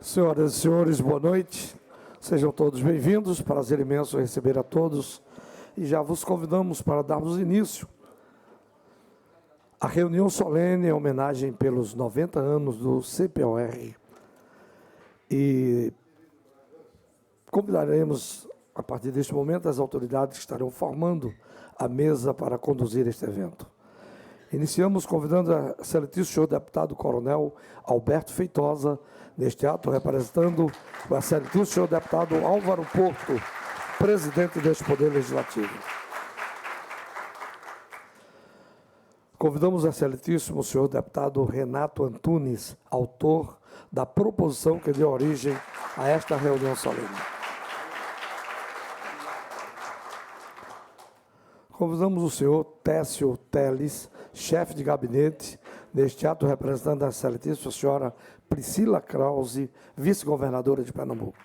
Senhoras e senhores, boa noite. Sejam todos bem-vindos. Prazer imenso receber a todos. E já vos convidamos para darmos início à reunião solene em homenagem pelos 90 anos do CPOR. E convidaremos, a partir deste momento, as autoridades que estarão formando a mesa para conduzir este evento. Iniciamos convidando a excelentíssimo senhor deputado coronel Alberto Feitosa, neste ato representando o excelentíssimo senhor deputado Álvaro Porto, presidente deste Poder Legislativo. Convidamos o excelentíssimo senhor deputado Renato Antunes, autor da proposição que deu origem a esta reunião solene. Convidamos o senhor Técio Teles, chefe de gabinete, neste ato representando a excelentíssima senhora Priscila Krause, vice-governadora de Pernambuco.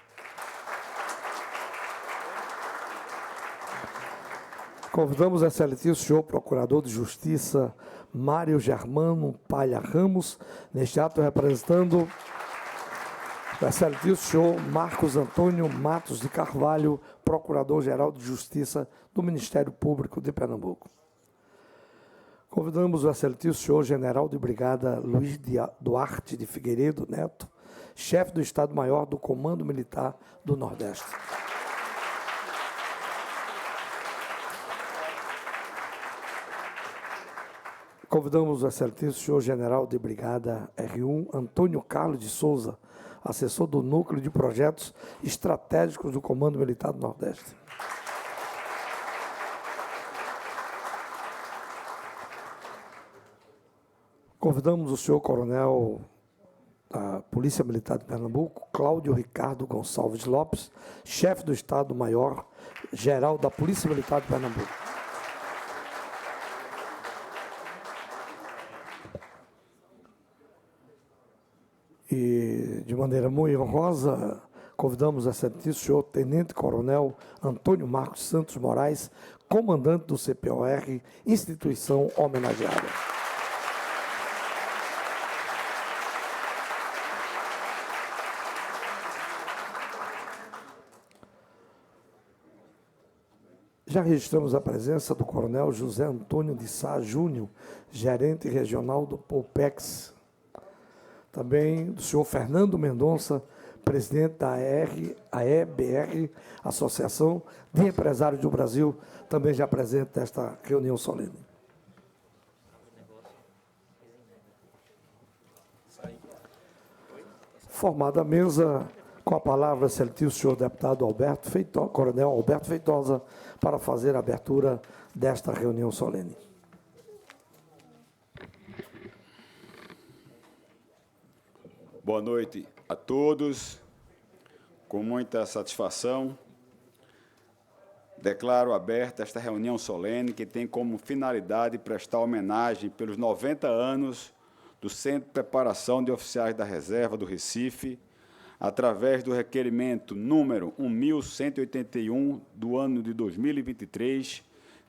Convidamos o excelentíssimo senhor procurador de Justiça, Mário Germano Palha Ramos, neste ato representando o excelentíssimo senhor Marcos Antônio Matos de Carvalho, procurador-geral de Justiça do Ministério Público de Pernambuco. Convidamos o excelentíssimo senhor general de brigada Luiz Duarte de Figueiredo Neto, chefe do Estado-Maior do Comando Militar do Nordeste. Convidamos o excelentíssimo senhor general de brigada R1 Antônio Carlos de Souza, assessor do Núcleo de Projetos Estratégicos do Comando Militar do Nordeste. Convidamos o senhor coronel da Polícia Militar de Pernambuco, Cláudio Ricardo Gonçalves Lopes, chefe do Estado-Maior-Geral da Polícia Militar de Pernambuco. E, de maneira muito honrosa, convidamos o excelentíssimo senhor tenente-coronel Antônio Marcos Santos Moraes, comandante do CPOR, instituição homenageada. Já registramos a presença do coronel José Antônio de Sá Júnior, gerente regional do POPEX. Também do senhor Fernando Mendonça, presidente da AEBR, Associação de Empresários do Brasil, também já presente nesta reunião solene. Formada a mesa, com a palavra, excelentíssimo senhor deputado coronel Alberto Feitosa, para fazer a abertura desta reunião solene. Boa noite a todos. Com muita satisfação, declaro aberta esta reunião solene que tem como finalidade prestar homenagem pelos 90 anos do Centro de Preparação de Oficiais da Reserva do Recife, através do requerimento número 1181 do ano de 2023,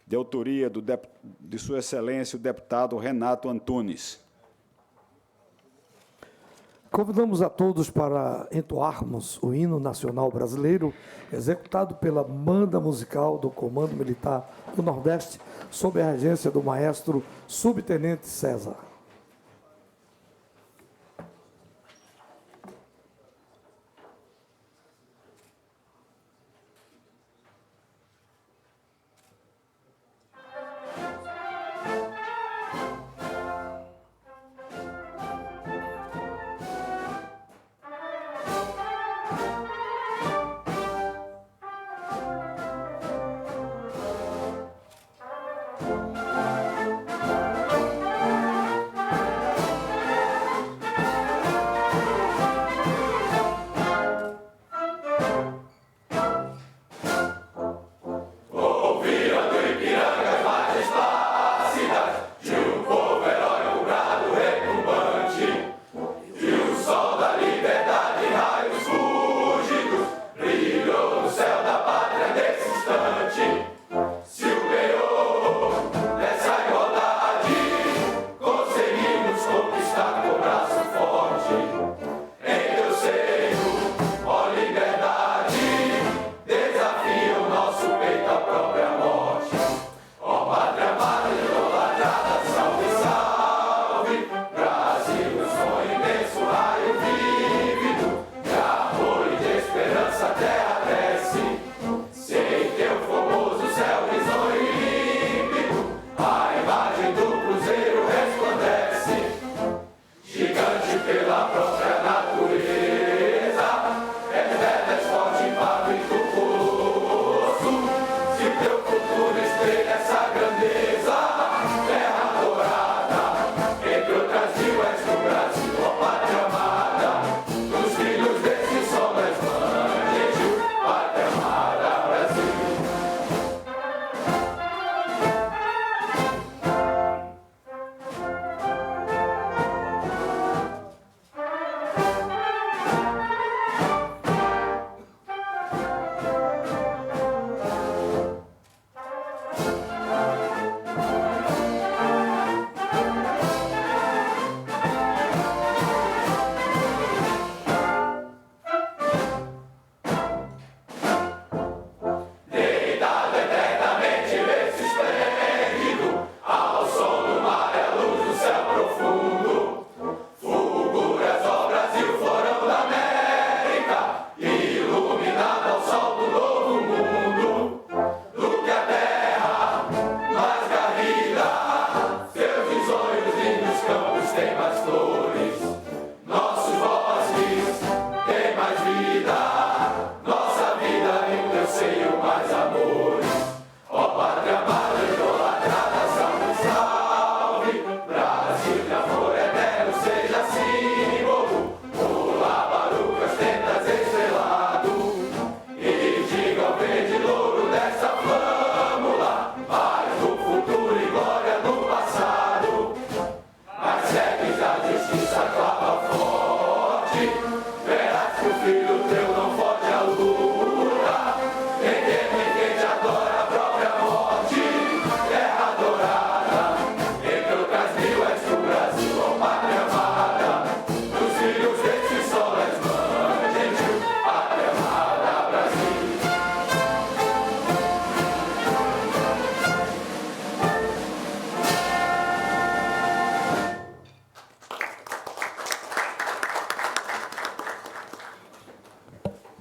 de autoria de Sua Excelência o deputado Renato Antunes. Convidamos a todos para entoarmos o hino nacional brasileiro, executado pela Banda Musical do Comando Militar do Nordeste, sob a regência do maestro subtenente César.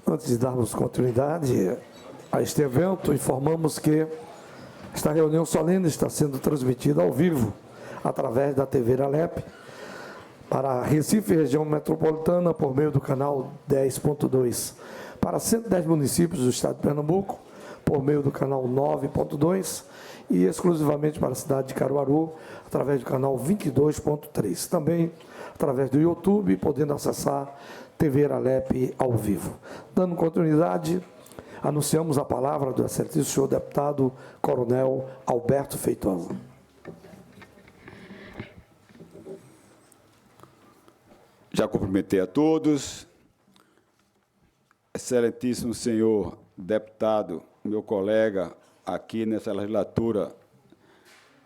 Antes de darmos continuidade a este evento, informamos que esta reunião solene está sendo transmitida ao vivo através da TV Alep para Recife, região metropolitana, por meio do canal 10.2, para 110 municípios do estado de Pernambuco, por meio do canal 9.2 e exclusivamente para a cidade de Caruaru, através do canal 22.3. Também através do YouTube, podendo acessar TV Alep ao vivo. Dando continuidade, anunciamos a palavra do excelentíssimo senhor deputado Coronel Alberto Feitosa. Já cumprimentei a todos. Excelentíssimo senhor deputado, meu colega aqui nessa legislatura,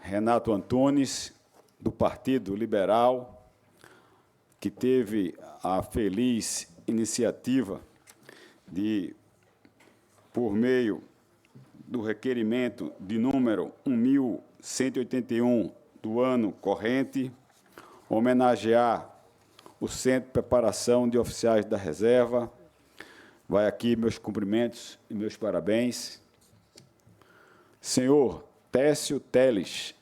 Renato Antunes, do Partido Liberal, que teve a feliz iniciativa de, por meio do requerimento de número 1181 do ano corrente, homenagear o Centro de Preparação de Oficiais da Reserva. Vai aqui meus cumprimentos e meus parabéns. Senhor Técio Teles,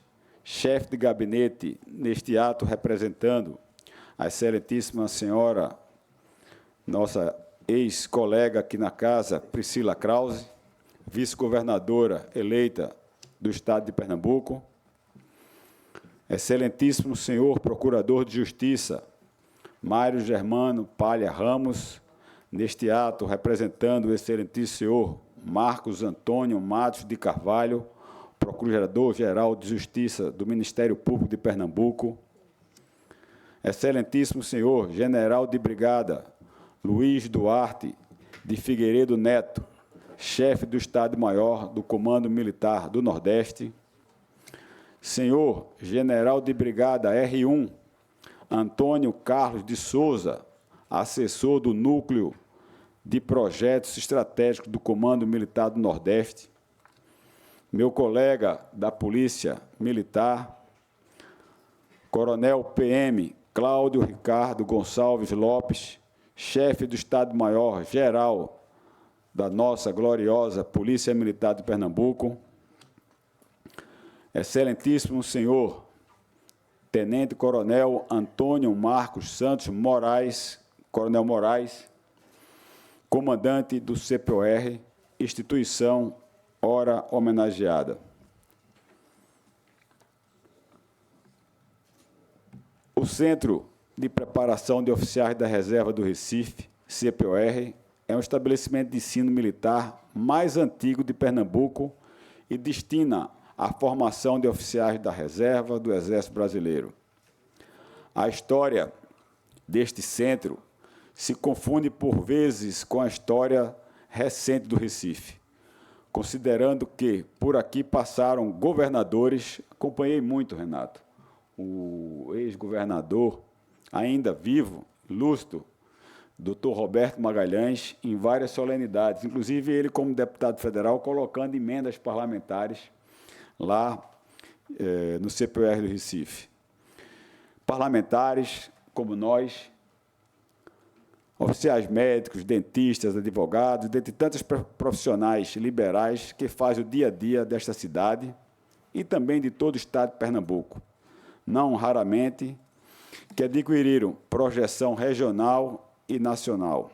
chefe de gabinete, neste ato representando a excelentíssima senhora, nossa ex-colega aqui na casa, Priscila Krause, vice-governadora eleita do estado de Pernambuco. Excelentíssimo senhor procurador de Justiça, Mário Germano Palha Ramos, neste ato representando o excelentíssimo senhor Marcos Antônio Matos de Carvalho, procurador-geral de Justiça do Ministério Público de Pernambuco. Excelentíssimo senhor general de brigada Luiz Duarte de Figueiredo Neto, chefe do Estado-Maior do Comando Militar do Nordeste. Senhor general de brigada R1 Antônio Carlos de Souza, assessor do Núcleo de Projetos Estratégicos do Comando Militar do Nordeste. Meu colega da Polícia Militar, Coronel PM Cláudio Ricardo Gonçalves Lopes, chefe do Estado-Maior-Geral da nossa gloriosa Polícia Militar de Pernambuco. Excelentíssimo senhor Tenente Coronel Antônio Marcos Santos Moraes, Coronel Moraes, comandante do CPOR, instituição ora homenageada. O Centro de Preparação de Oficiais da Reserva do Recife, CPOR, é um estabelecimento de ensino militar mais antigo de Pernambuco e destina a formação de oficiais da reserva do Exército Brasileiro. A história deste centro se confunde por vezes com a história recente do Recife, considerando que por aqui passaram governadores. Acompanhei muito, Renato, o ex-governador, ainda vivo, ilustre, Dr. Roberto Magalhães, em várias solenidades, inclusive ele como deputado federal, colocando emendas parlamentares lá no CPOR do Recife. Parlamentares como nós, oficiais médicos, dentistas, advogados, dentre tantos profissionais liberais que fazem o dia a dia desta cidade e também de todo o estado de Pernambuco, não raramente, que adquiriram projeção regional e nacional.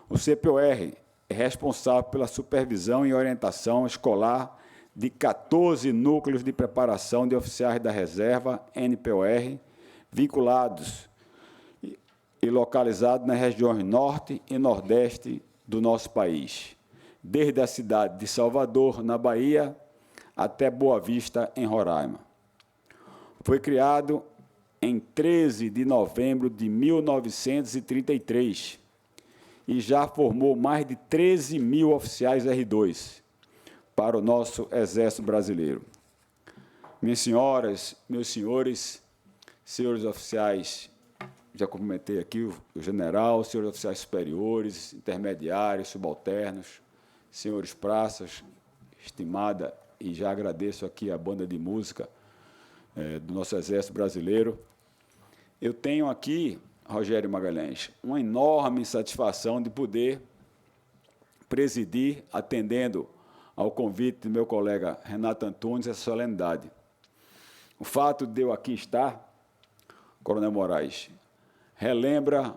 O CPOR é responsável pela supervisão e orientação escolar de 14 núcleos de preparação de oficiais da reserva, NPOR, vinculados e localizados nas regiões norte e nordeste do nosso país, desde a cidade de Salvador, na Bahia, até Boa Vista, em Roraima. Foi criado em 13 de novembro de 1933 e já formou mais de 13 mil oficiais R2 para o nosso Exército Brasileiro. Minhas senhoras, meus senhores, senhores oficiais, já cumprimentei aqui o general, senhores oficiais superiores, intermediários, subalternos, senhores praças, estimada, e já agradeço aqui a banda de música do nosso Exército Brasileiro. Eu tenho aqui, Rogério Magalhães, uma enorme satisfação de poder presidir, atendendo ao convite do meu colega Renato Antunes, essa solenidade. O fato de eu aqui estar, Coronel Moraes, relembra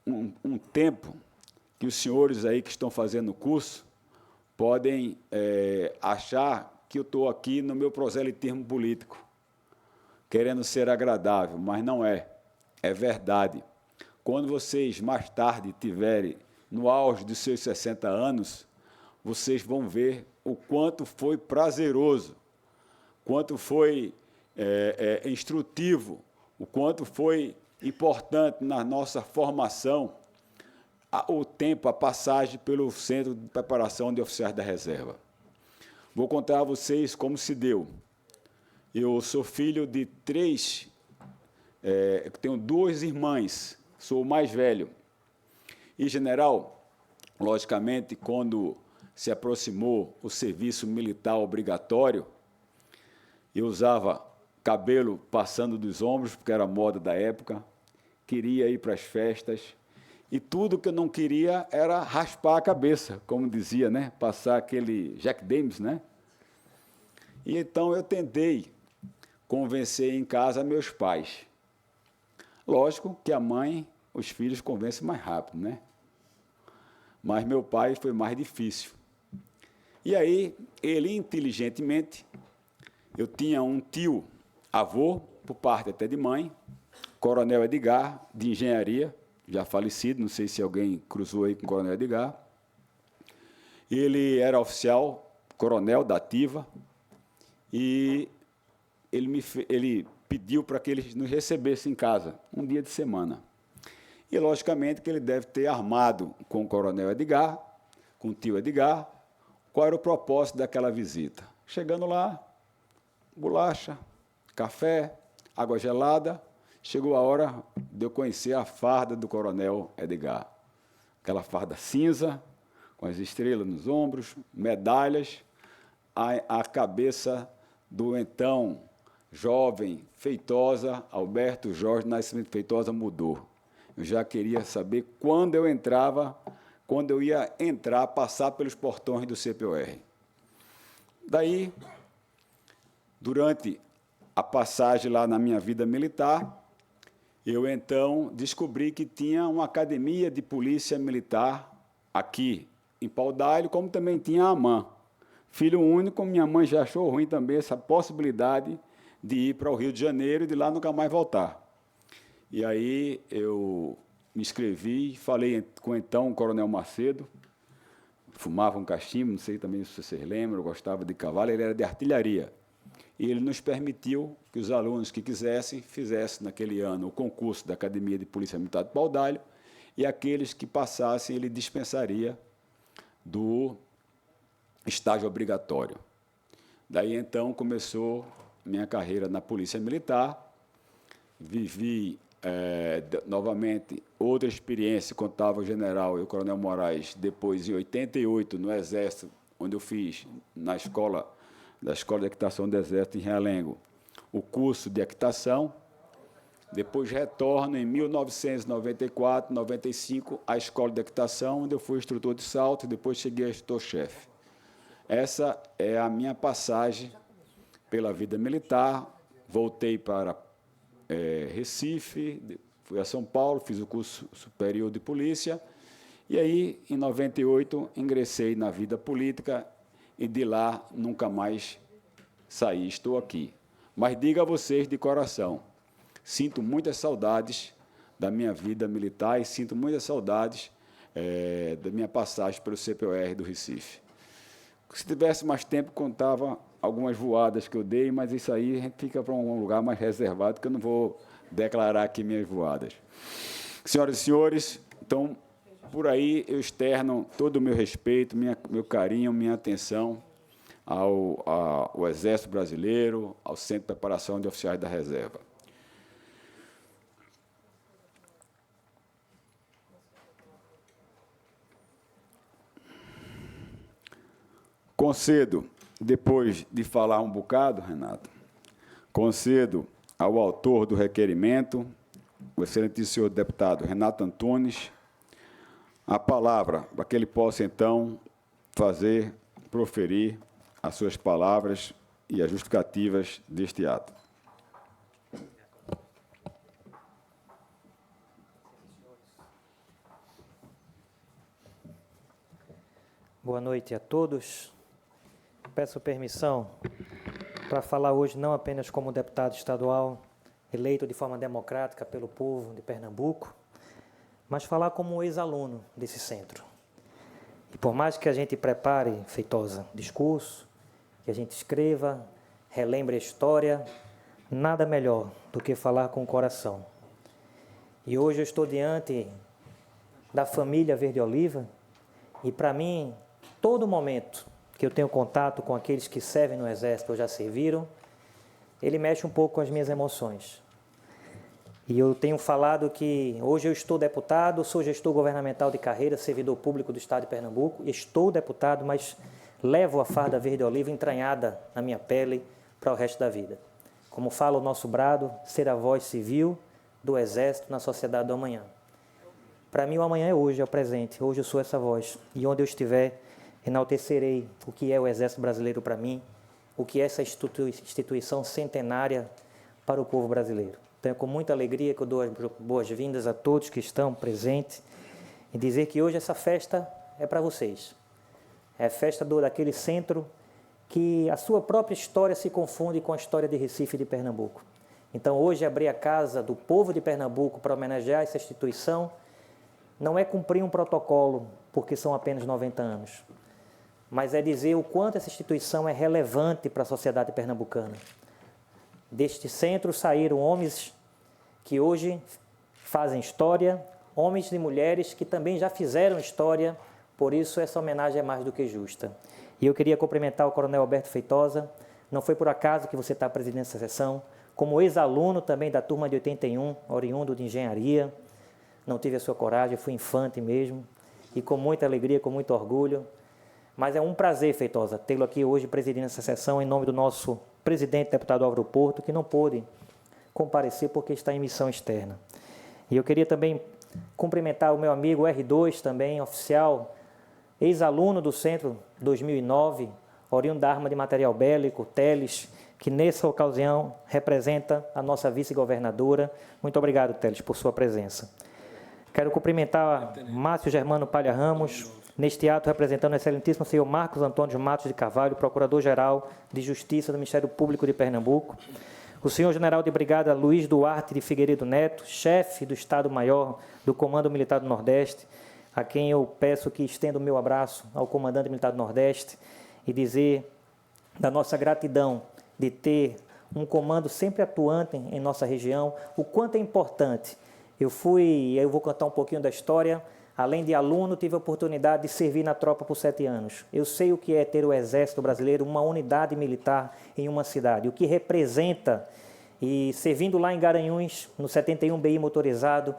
um tempo que os senhores aí que estão fazendo o curso podem achar que eu estou aqui no meu proselitismo político, querendo ser agradável, mas não é. É verdade. Quando vocês, mais tarde, tiverem no auge dos seus 60 anos, vocês vão ver o quanto foi prazeroso, quanto foi instrutivo, o quanto foi importante na nossa formação o tempo, a passagem pelo Centro de Preparação de Oficiais da Reserva. Vou contar a vocês como se deu. Eu sou filho de tenho duas irmãs, sou o mais velho. E, general, logicamente, quando se aproximou o serviço militar obrigatório, eu usava cabelo passando dos ombros, porque era a moda da época, queria ir para as festas, e tudo que eu não queria era raspar a cabeça, como dizia, né? Passar aquele Jack Daniels, né? E então eu tentei convencer em casa meus pais. Lógico que a mãe, os filhos convencem mais rápido, né? Mas meu pai foi mais difícil. E aí, ele inteligentemente, eu tinha um tio, avô, por parte até de mãe, Coronel Edgar, de engenharia, já falecido, não sei se alguém cruzou aí com o Coronel Edgar. Ele era oficial, coronel da ativa, e ele pediu para que ele nos recebesse em casa, um dia de semana. E, logicamente, que ele deve ter armado com o Coronel Edgar, com o tio Edgar, qual era o propósito daquela visita. Chegando lá, bolacha, café, água gelada, chegou a hora de eu conhecer a farda do Coronel Edgar. Aquela farda cinza, com as estrelas nos ombros, medalhas, a cabeça do então jovem Feitosa, Alberto Jorge Nascimento Feitosa, mudou. Eu já queria saber quando eu ia entrar, passar pelos portões do CPOR. Daí, durante a passagem lá na minha vida militar, eu então descobri que tinha uma academia de polícia militar aqui em Paudalho, como também tinha a AMAN. Filho único, minha mãe já achou ruim também essa possibilidade de ir para o Rio de Janeiro e de lá nunca mais voltar. E aí eu me inscrevi, falei com então o Coronel Macedo, fumava um cachimbo, não sei também se vocês lembram, eu gostava de cavalo, ele era de artilharia. E ele nos permitiu que os alunos que quisessem fizessem naquele ano o concurso da Academia de Polícia Militar de Paudalho, e aqueles que passassem ele dispensaria do estágio obrigatório. Daí então começou minha carreira na Polícia Militar, vivi novamente outra experiência, contava o general e o Coronel Moraes, depois em 88 no Exército, onde eu fiz da Escola de Equitação do Exército em Realengo, o curso de equitação. Depois retorno em 1994, 95, à Escola de Equitação, onde eu fui instrutor de salto e depois cheguei a instrutor-chefe. Essa é a minha passagem pela vida militar. Voltei para Recife, fui a São Paulo, fiz o curso superior de polícia, e aí, em 98, ingressei na vida política e de lá nunca mais saí, estou aqui. Mas digo a vocês de coração, sinto muitas saudades da minha vida militar e sinto muitas saudades da minha passagem pelo CPOR do Recife. Se tivesse mais tempo, contava algumas voadas que eu dei, mas isso aí a gente fica para um lugar mais reservado, que eu não vou declarar aqui minhas voadas. Senhoras e senhores, então, por aí eu externo todo o meu respeito, meu carinho, minha atenção ao Exército Brasileiro, ao Centro de Preparação de Oficiais da Reserva. Concedo, depois de falar um bocado, Renato, concedo ao autor do requerimento, o excelentíssimo senhor deputado Renato Antunes, a palavra para que ele possa, então, proferir as suas palavras e as justificativas deste ato. Boa noite a todos. Peço permissão para falar hoje não apenas como deputado estadual, eleito de forma democrática pelo povo de Pernambuco, mas falar como ex-aluno desse centro. E por mais que a gente prepare, Feitosa, discurso, que a gente escreva, relembre a história, nada melhor do que falar com o coração. E hoje eu estou diante da família Verde Oliva e, para mim, todo momento que eu tenho contato com aqueles que servem no Exército ou já serviram, ele mexe um pouco com as minhas emoções. E eu tenho falado que hoje eu estou deputado, sou gestor governamental de carreira, servidor público do Estado de Pernambuco, estou deputado, mas levo a farda verde oliva entranhada na minha pele para o resto da vida. Como fala o nosso brado, ser a voz civil do Exército na sociedade do amanhã. Para mim o amanhã é hoje, é o presente, hoje eu sou essa voz. E onde eu estiver, enaltecerei o que é o Exército Brasileiro para mim, o que é essa instituição centenária para o povo brasileiro. Então, é com muita alegria que eu dou as boas-vindas a todos que estão presentes e dizer que hoje essa festa é para vocês. É a festa daquele centro que a sua própria história se confunde com a história de Recife e de Pernambuco. Então, hoje, abrir a casa do povo de Pernambuco para homenagear essa instituição não é cumprir um protocolo, porque são apenas 90 anos, mas é dizer o quanto essa instituição é relevante para a sociedade pernambucana. Deste centro saíram homens que hoje fazem história, homens e mulheres que também já fizeram história, por isso essa homenagem é mais do que justa. E eu queria cumprimentar o Coronel Alberto Feitosa, não foi por acaso que você está presidindo essa sessão, como ex-aluno também da turma de 81, oriundo de engenharia, não tive a sua coragem, fui infante mesmo, e com muita alegria, com muito orgulho, mas é um prazer, Feitosa, tê-lo aqui hoje presidindo essa sessão em nome do nosso presidente, deputado Álvaro Porto, que não pôde comparecer porque está em missão externa. E eu queria também cumprimentar o meu amigo R2, também oficial, ex-aluno do Centro 2009, oriundo da arma de material bélico, Teles, que nessa ocasião representa a nossa vice-governadora. Muito obrigado, Teles, por sua presença. Quero cumprimentar Márcio Germano Palha Ramos, neste ato representando o excelentíssimo senhor Marcos Antônio Matos de Carvalho, Procurador-Geral de Justiça do Ministério Público de Pernambuco, o senhor General de Brigada Luiz Duarte de Figueiredo Neto, chefe do Estado-Maior do Comando Militar do Nordeste, a quem eu peço que estenda o meu abraço ao Comandante Militar do Nordeste e dizer da nossa gratidão de ter um comando sempre atuante em nossa região, o quanto é importante. Eu vou contar um pouquinho da história. Além de aluno, tive a oportunidade de servir na tropa por 7 anos. Eu sei o que é ter o Exército Brasileiro, uma unidade militar em uma cidade, o que representa. E servindo lá em Garanhuns, no 71 BI motorizado,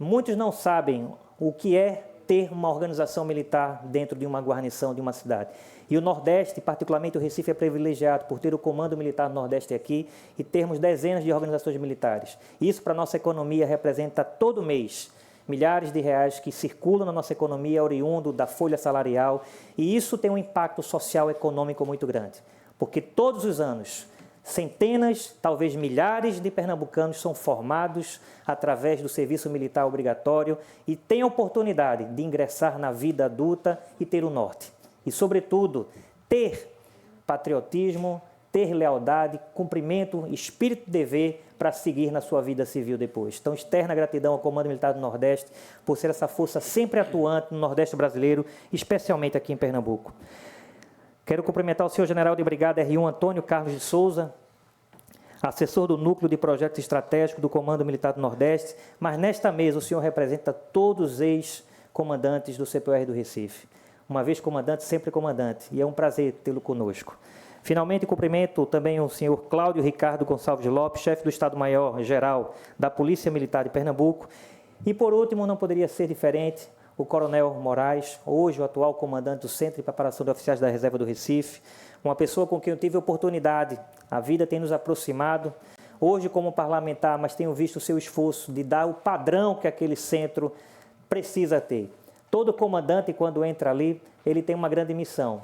muitos não sabem o que é ter uma organização militar dentro de uma guarnição de uma cidade. E o Nordeste, particularmente o Recife, é privilegiado por ter o Comando Militar do Nordeste aqui e termos dezenas de organizações militares. Isso para a nossa economia representa todo mês milhares de reais que circulam na nossa economia oriundo da folha salarial, e isso tem um impacto social e econômico muito grande, porque todos os anos centenas, talvez milhares de pernambucanos são formados através do serviço militar obrigatório e têm a oportunidade de ingressar na vida adulta e ter o norte. E, sobretudo, ter patriotismo, ter lealdade, cumprimento, espírito de dever para seguir na sua vida civil depois. Então, externa gratidão ao Comando Militar do Nordeste por ser essa força sempre atuante no Nordeste brasileiro, especialmente aqui em Pernambuco. Quero cumprimentar o senhor general de brigada R1 Antônio Carlos de Souza, assessor do Núcleo de Projetos Estratégicos do Comando Militar do Nordeste, mas nesta mesa o senhor representa todos os ex-comandantes do CPOR do Recife. Uma vez comandante, sempre comandante, e é um prazer tê-lo conosco. Finalmente, cumprimento também o senhor Cláudio Ricardo Gonçalves Lopes, chefe do Estado-Maior-Geral da Polícia Militar de Pernambuco. E, por último, não poderia ser diferente, o Coronel Moraes, hoje o atual comandante do Centro de Preparação de Oficiais da Reserva do Recife, uma pessoa com quem eu tive a oportunidade, a vida tem nos aproximado, hoje como parlamentar, mas tenho visto o seu esforço de dar o padrão que aquele centro precisa ter. Todo comandante, quando entra ali, ele tem uma grande missão,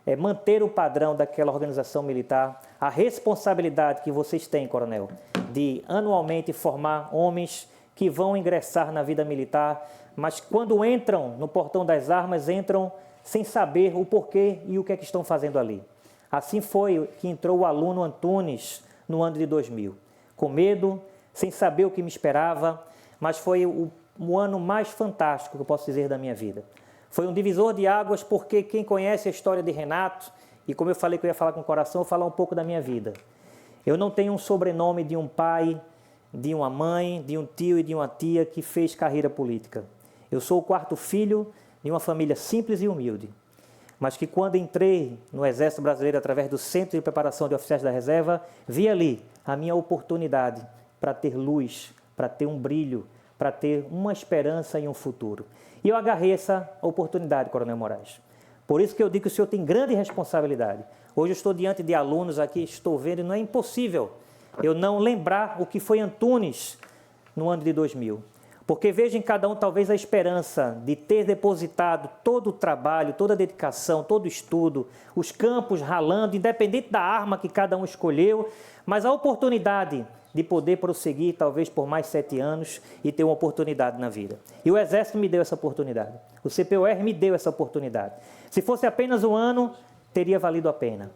é manter o padrão daquela organização militar, a responsabilidade que vocês têm, coronel, de anualmente formar homens que vão ingressar na vida militar, mas quando entram no portão das armas, entram sem saber o porquê e o que é que estão fazendo ali. Assim foi que entrou o aluno Antunes no ano de 2000, com medo, sem saber o que me esperava, mas foi o ano mais fantástico que eu posso dizer da minha vida. Foi um divisor de águas porque quem conhece a história de Renato, e como eu falei que eu ia falar com o coração, eu vou falar um pouco da minha vida. Eu não tenho um sobrenome de um pai, de uma mãe, de um tio e de uma tia que fez carreira política. Eu sou o quarto filho de uma família simples e humilde, mas que quando entrei no Exército Brasileiro através do Centro de Preparação de Oficiais da Reserva, vi ali a minha oportunidade para ter luz, para ter um brilho, para ter uma esperança e um futuro. E eu agarrei essa oportunidade, Coronel Moraes. Por isso que eu digo que o senhor tem grande responsabilidade. Hoje eu estou diante de alunos aqui, estou vendo, e não é impossível eu não lembrar o que foi Antunes no ano de 2000. Porque vejo em cada um talvez a esperança de ter depositado todo o trabalho, toda a dedicação, todo o estudo, os campos ralando, independente da arma que cada um escolheu, mas a oportunidade de poder prosseguir talvez por mais 7 anos e ter uma oportunidade na vida. E o Exército me deu essa oportunidade, o CPOR me deu essa oportunidade. Se fosse apenas um ano, teria valido a pena.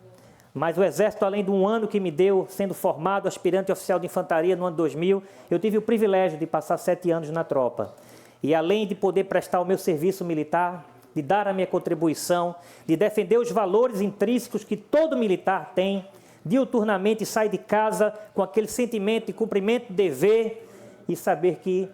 Mas o Exército, além de um ano que me deu, sendo formado aspirante oficial de infantaria no ano 2000, eu tive o privilégio de passar 7 anos na tropa. E além de poder prestar o meu serviço militar, de dar a minha contribuição, de defender os valores intrínsecos que todo militar tem, diuturnamente sai de casa com aquele sentimento de cumprimento de dever e saber que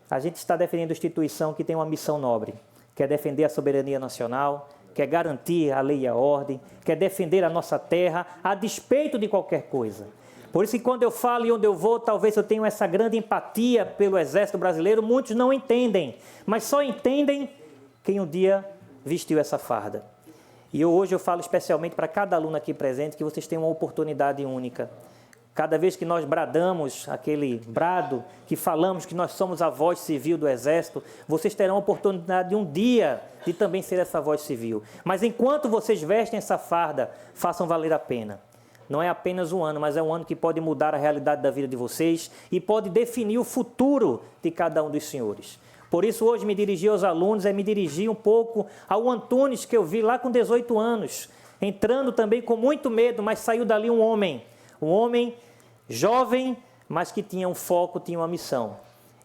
a gente está defendendo a instituição que tem uma missão nobre, que é defender a soberania nacional, quer garantir a lei e a ordem, quer defender a nossa terra, a despeito de qualquer coisa. Por isso que quando eu falo e onde eu vou, talvez eu tenha essa grande empatia pelo Exército Brasileiro, muitos não entendem, mas só entendem quem um dia vestiu essa farda. E hoje eu falo especialmente para cada aluno aqui presente que vocês têm uma oportunidade única. Cada vez que nós bradamos aquele brado, que falamos que nós somos a voz civil do Exército, vocês terão a oportunidade um dia de também ser essa voz civil. Mas enquanto vocês vestem essa farda, façam valer a pena. Não é apenas um ano, mas é um ano que pode mudar a realidade da vida de vocês e pode definir o futuro de cada um dos senhores. Por isso, hoje, me dirigir aos alunos é me dirigir um pouco ao Antunes que eu vi lá com 18 anos, entrando também com muito medo, mas saiu dali um homem jovem, mas que tinha um foco, tinha uma missão.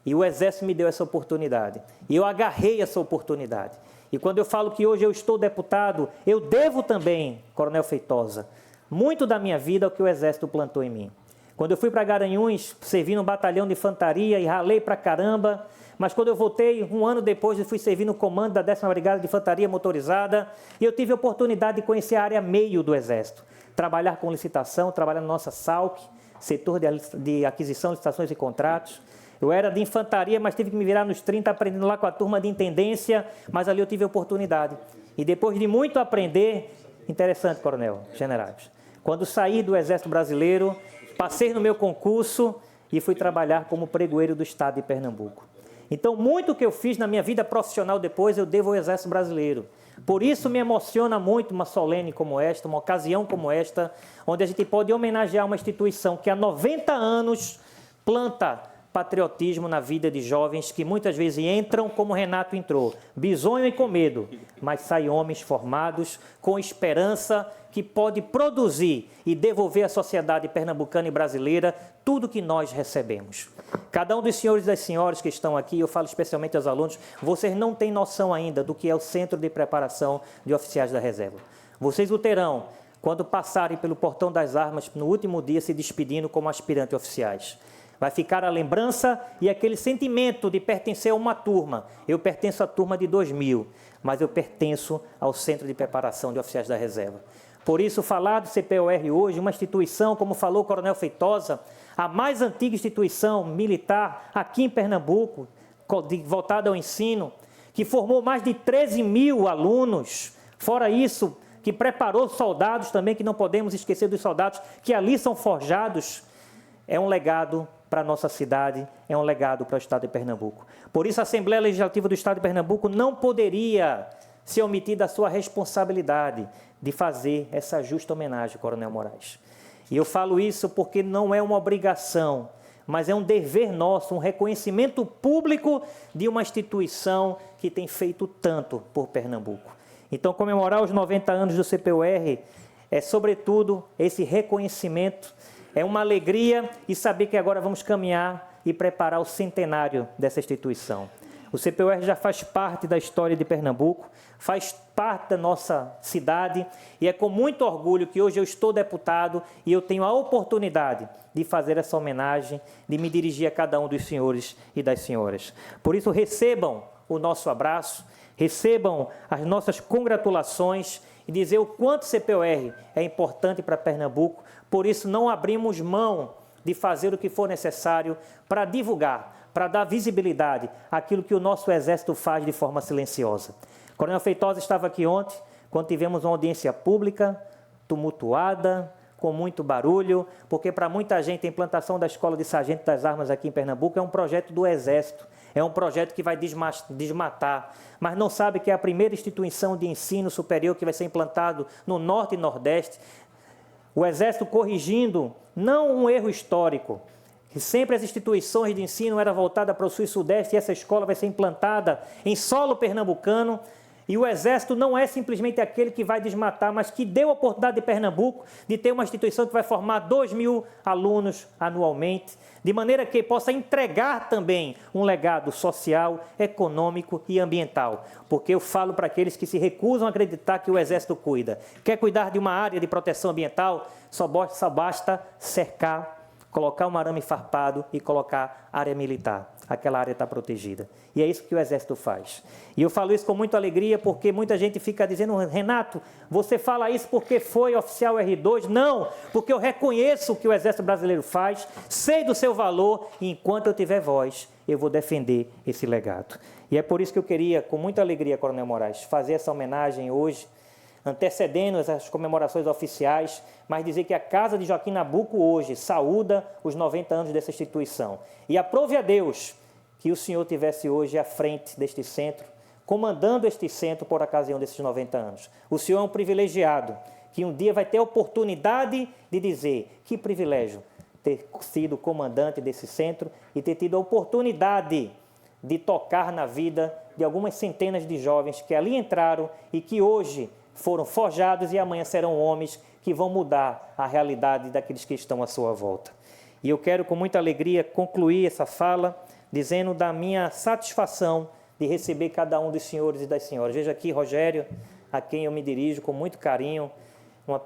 E o Exército me deu essa oportunidade. E eu agarrei essa oportunidade. E quando eu falo que hoje eu estou deputado, eu devo também, Coronel Feitosa, muito da minha vida ao que o Exército plantou em mim. Quando eu fui para Garanhuns, servi no batalhão de infantaria e ralei pra caramba, mas quando eu voltei, um ano depois, eu fui servir no comando da 10ª Brigada de Infantaria Motorizada e eu tive a oportunidade de conhecer a área meio do Exército. Trabalhar com licitação, trabalhar na nossa SALC, setor de aquisição, licitações e contratos. Eu era de infantaria, mas tive que me virar nos 30, aprendendo lá com a turma de intendência, mas ali eu tive a oportunidade. E depois de muito aprender, interessante, coronel, generais, quando saí do Exército Brasileiro, passei no meu concurso e fui trabalhar como pregoeiro do Estado de Pernambuco. Então, muito que eu fiz na minha vida profissional depois, eu devo ao Exército Brasileiro. Por isso me emociona muito uma solene como esta, uma ocasião como esta, onde a gente pode homenagear uma instituição que há 90 anos planta patriotismo na vida de jovens que muitas vezes entram como Renato entrou, bisonho e com medo, mas saem homens formados com esperança que pode produzir e devolver à sociedade pernambucana e brasileira tudo que nós recebemos. Cada um dos senhores e das senhoras que estão aqui, eu falo especialmente aos alunos, vocês não têm noção ainda do que é o Centro de Preparação de Oficiais da Reserva. Vocês o terão quando passarem pelo portão das armas no último dia se despedindo como aspirantes oficiais. Vai ficar a lembrança e aquele sentimento de pertencer a uma turma. Eu pertenço à turma de 2000, mas eu pertenço ao Centro de Preparação de Oficiais da Reserva. Por isso, falar do CPOR hoje, uma instituição, como falou o Coronel Feitosa, a mais antiga instituição militar aqui em Pernambuco, voltada ao ensino, que formou mais de 13 mil alunos, fora isso, que preparou soldados também, que não podemos esquecer dos soldados que ali são forjados, é um legado para a nossa cidade, é um legado para o Estado de Pernambuco. Por isso, a Assembleia Legislativa do Estado de Pernambuco não poderia se omitir da sua responsabilidade de fazer essa justa homenagem ao Coronel Moraes. E eu falo isso porque não é uma obrigação, mas é um dever nosso, um reconhecimento público de uma instituição que tem feito tanto por Pernambuco. Então, comemorar os 90 anos do CPOR é, sobretudo, esse reconhecimento, é uma alegria e saber que agora vamos caminhar e preparar o centenário dessa instituição. O CPOR já faz parte da história de Pernambuco, faz parte da nossa cidade e é com muito orgulho que hoje eu estou deputado e eu tenho a oportunidade de fazer essa homenagem, de me dirigir a cada um dos senhores e das senhoras. Por isso, recebam o nosso abraço, recebam as nossas congratulações e dizer o quanto o CPOR é importante para Pernambuco. Por isso, não abrimos mão de fazer o que for necessário para divulgar, para dar visibilidade àquilo que o nosso Exército faz de forma silenciosa. O Coronel Feitosa estava aqui ontem, quando tivemos uma audiência pública, tumultuada, com muito barulho, porque para muita gente a implantação da Escola de Sargento das Armas aqui em Pernambuco é um projeto do Exército, é um projeto que vai desmatar, mas não sabe que é a primeira instituição de ensino superior que vai ser implantado no Norte e Nordeste. O Exército corrigindo, não um erro histórico, que sempre as instituições de ensino eram voltadas para o Sul e Sudeste e essa escola vai ser implantada em solo pernambucano. E o Exército não é simplesmente aquele que vai desmatar, mas que deu a oportunidade de Pernambuco de ter uma instituição que vai formar 2.000 alunos anualmente, de maneira que possa entregar também um legado social, econômico e ambiental. Porque eu falo para aqueles que se recusam a acreditar que o Exército cuida. Quer cuidar de uma área de proteção ambiental? Só basta cercar, colocar um arame farpado e colocar área militar. Aquela área está protegida. E é isso que o Exército faz. E eu falo isso com muita alegria, porque muita gente fica dizendo, Renato, você fala isso porque foi oficial R2? Não, porque eu reconheço o que o Exército Brasileiro faz, sei do seu valor, e enquanto eu tiver voz, eu vou defender esse legado. E é por isso que eu queria, com muita alegria, Coronel Moraes, fazer essa homenagem hoje, antecedendo as comemorações oficiais, mas dizer que a Casa de Joaquim Nabuco hoje saúda os 90 anos dessa instituição. E aprove a Deus que o senhor tivesse hoje à frente deste centro, comandando este centro por ocasião desses 90 anos. O senhor é um privilegiado, que um dia vai ter a oportunidade de dizer que privilégio ter sido comandante desse centro e ter tido a oportunidade de tocar na vida de algumas centenas de jovens que ali entraram e que hoje foram forjados e amanhã serão homens que vão mudar a realidade daqueles que estão à sua volta. E eu quero, com muita alegria, concluir essa fala dizendo da minha satisfação de receber cada um dos senhores e das senhoras. Veja aqui, Rogério, a quem eu me dirijo com muito carinho,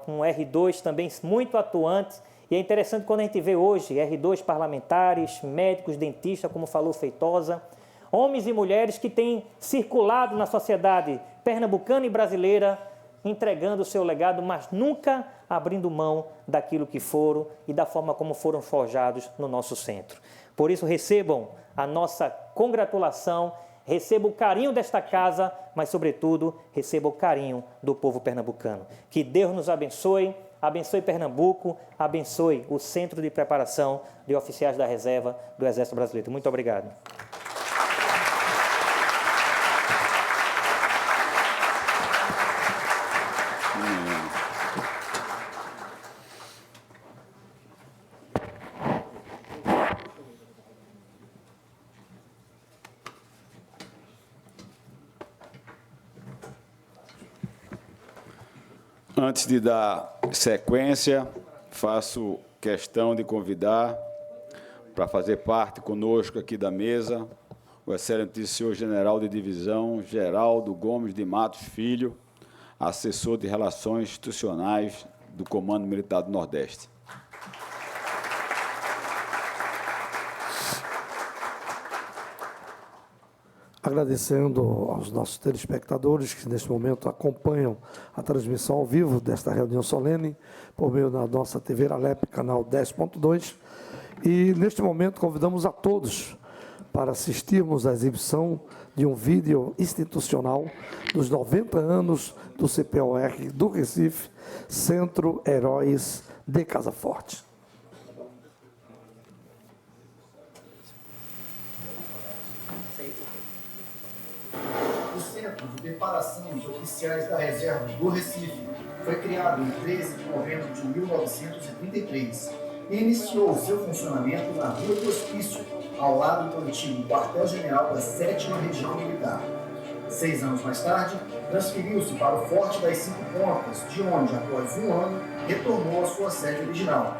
um R2 também muito atuante. E é interessante quando a gente vê hoje R2 parlamentares, médicos, dentistas, como falou Feitosa, homens e mulheres que têm circulado na sociedade pernambucana e brasileira, entregando o seu legado, mas nunca abrindo mão daquilo que foram e da forma como foram forjados no nosso centro. Por isso, recebam a nossa congratulação, recebam o carinho desta casa, mas, sobretudo, recebam o carinho do povo pernambucano. Que Deus nos abençoe, abençoe Pernambuco, abençoe o Centro de Preparação de Oficiais da Reserva do Exército Brasileiro. Muito obrigado. Antes de dar sequência, faço questão de convidar para fazer parte conosco aqui da mesa o excelentíssimo senhor general de divisão, Geraldo Gomes de Matos Filho, assessor de Relações Institucionais do Comando Militar do Nordeste. Agradecendo aos nossos telespectadores que, neste momento, acompanham a transmissão ao vivo desta reunião solene por meio da nossa TV Alep, canal 10.2. E, neste momento, convidamos a todos para assistirmos à exibição de um vídeo institucional dos 90 anos do CPOR do Recife, Centro Heróis de Casa Forte. O Centro de Preparação de Oficiais da Reserva do Recife foi criado em 13 de novembro de 1933 e iniciou seu funcionamento na Rua do Hospício, ao lado do antigo quartel-general da 7ª Região Militar. 6 anos mais tarde, transferiu-se para o Forte das 5 Pontas, de onde, após um ano, retornou à sua sede original.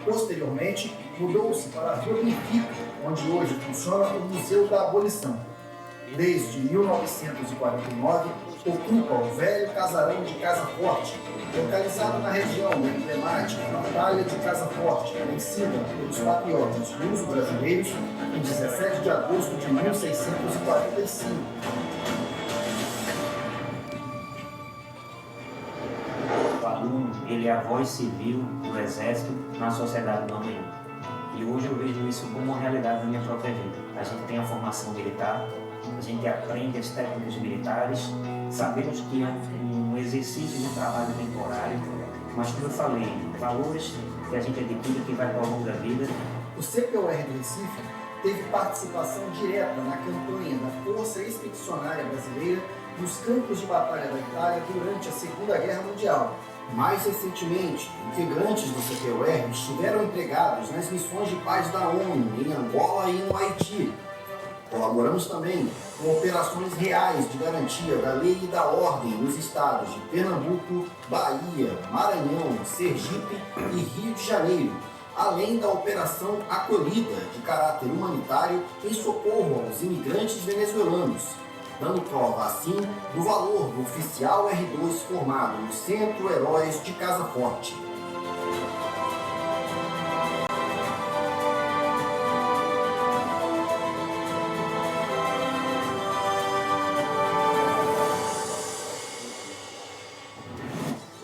Posteriormente, mudou-se para a Rua Benfica, onde hoje funciona o Museu da Abolição. Desde 1949, ocupa o velho casarão de Casa Forte, localizado na região da emblemática Batalha de Casa Forte, vencida pelos patriotas luso-brasileiros em 17 de agosto de 1645. O aluno, ele é a voz civil do Exército na sociedade do amanhã. E hoje eu vejo isso como uma realidade na minha própria vida. A gente tem a formação militar, a gente aprende as técnicas militares, sabemos que é um exercício de trabalho temporário, mas como eu falei, valores que a gente adquire que vai para o longo da vida. O CPOR do Recife teve participação direta na campanha da Força Expedicionária Brasileira nos campos de batalha da Itália durante a Segunda Guerra Mundial. Mais recentemente, integrantes do CPOR estiveram empregados nas missões de paz da ONU em Angola e no Haiti. Colaboramos também com operações reais de garantia da lei e da ordem nos estados de Pernambuco, Bahia, Maranhão, Sergipe e Rio de Janeiro, além da Operação Acolhida, de caráter humanitário, em socorro aos imigrantes venezuelanos, dando prova, assim, do valor do oficial R2 formado no Centro Heróis de Casa Forte.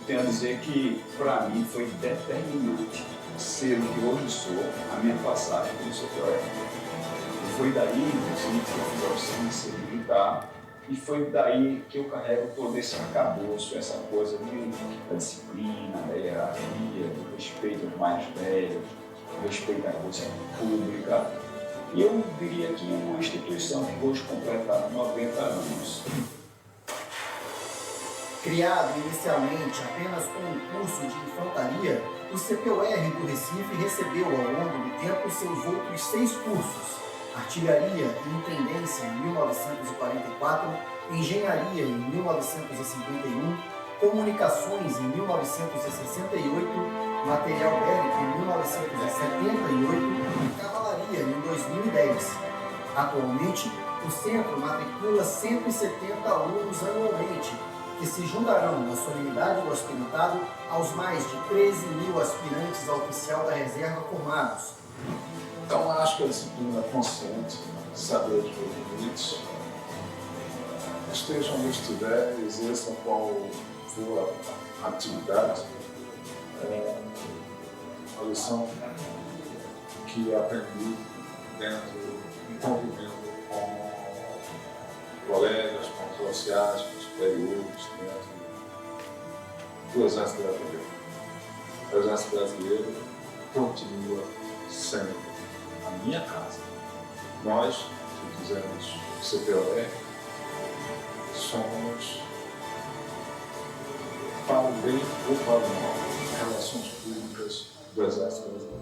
Tenho a dizer que, para mim, foi determinante ser o que hoje sou, a minha passagem pelo CPOR. Foi daí, inclusive, que eu fiz a opção de ser militar, e foi daí que eu carrego todo esse arcabouço, essa coisa da disciplina, da hierarquia, do respeito aos mais velhos, do respeito à coisa pública. E eu diria que uma instituição que hoje completa 90 anos. Criado inicialmente apenas com um curso de infantaria, o CPOR do Recife recebeu ao longo do tempo seus outros 6 cursos: Artilharia e Intendência em 1944, Engenharia em 1951, Comunicações em 1968, Material Bélico em 1978 e Cavalaria em 2010. Atualmente, o centro matricula 170 alunos anualmente, que se juntarão na solenidade do aspirantado aos mais de 13 mil aspirantes a oficial da reserva formados. Então, acho que a disciplina consciente, saber dos meus limites, esteja onde estiver, exerça qual for a atividade, a lição que aprendi convivendo com colegas, com sociais, com superiores, dentro do Exército Brasileiro. O Exército Brasileiro continua sendo a minha casa. Nós, que fizemos o CPOR, somos, para o bem ou para o mal, relações públicas do Exército Brasileiro.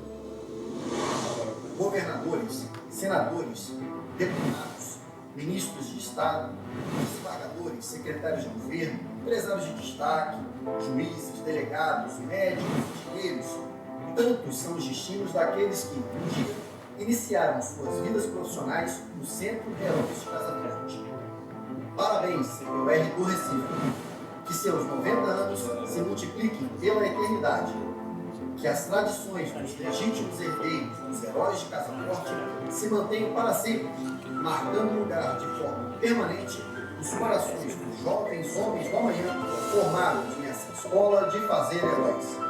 Governadores, senadores, deputados, ministros de Estado, desembargadores, secretários de governo, empresários de destaque, juízes, delegados, médicos, engenheiros, tantos são os destinos daqueles que, um dia, iniciaram suas vidas profissionais no Centro Heróis de Casa Forte. Parabéns, CPOR do Recife. Que seus 90 anos se multipliquem pela eternidade. Que as tradições dos legítimos herdeiros dos heróis de Casa Forte se mantenham para sempre, marcando lugar de forma permanente nos corações dos jovens homens do amanhã formados nessa escola de fazer heróis.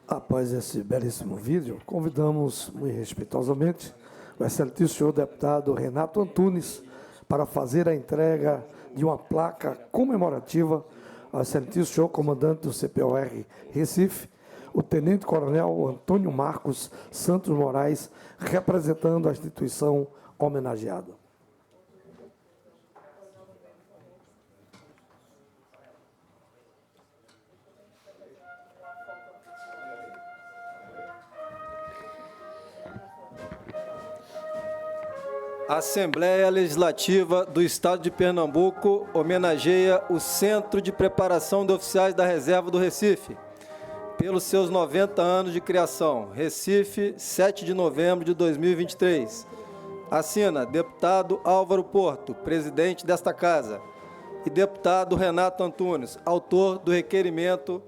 Após esse belíssimo vídeo, convidamos, muito respeitosamente, o excelentíssimo senhor deputado Renato Antunes para fazer a entrega de uma placa comemorativa ao excelentíssimo senhor comandante do CPOR Recife, o tenente-coronel Antônio Marcos Santos Moraes, representando a instituição homenageada. A Assembleia Legislativa do Estado de Pernambuco homenageia o Centro de Preparação de Oficiais da Reserva do Recife, pelos seus 90 anos de criação. Recife, 7 de novembro de 2023. Assina deputado Álvaro Porto, presidente desta Casa, e deputado Renato Antunes, autor do requerimento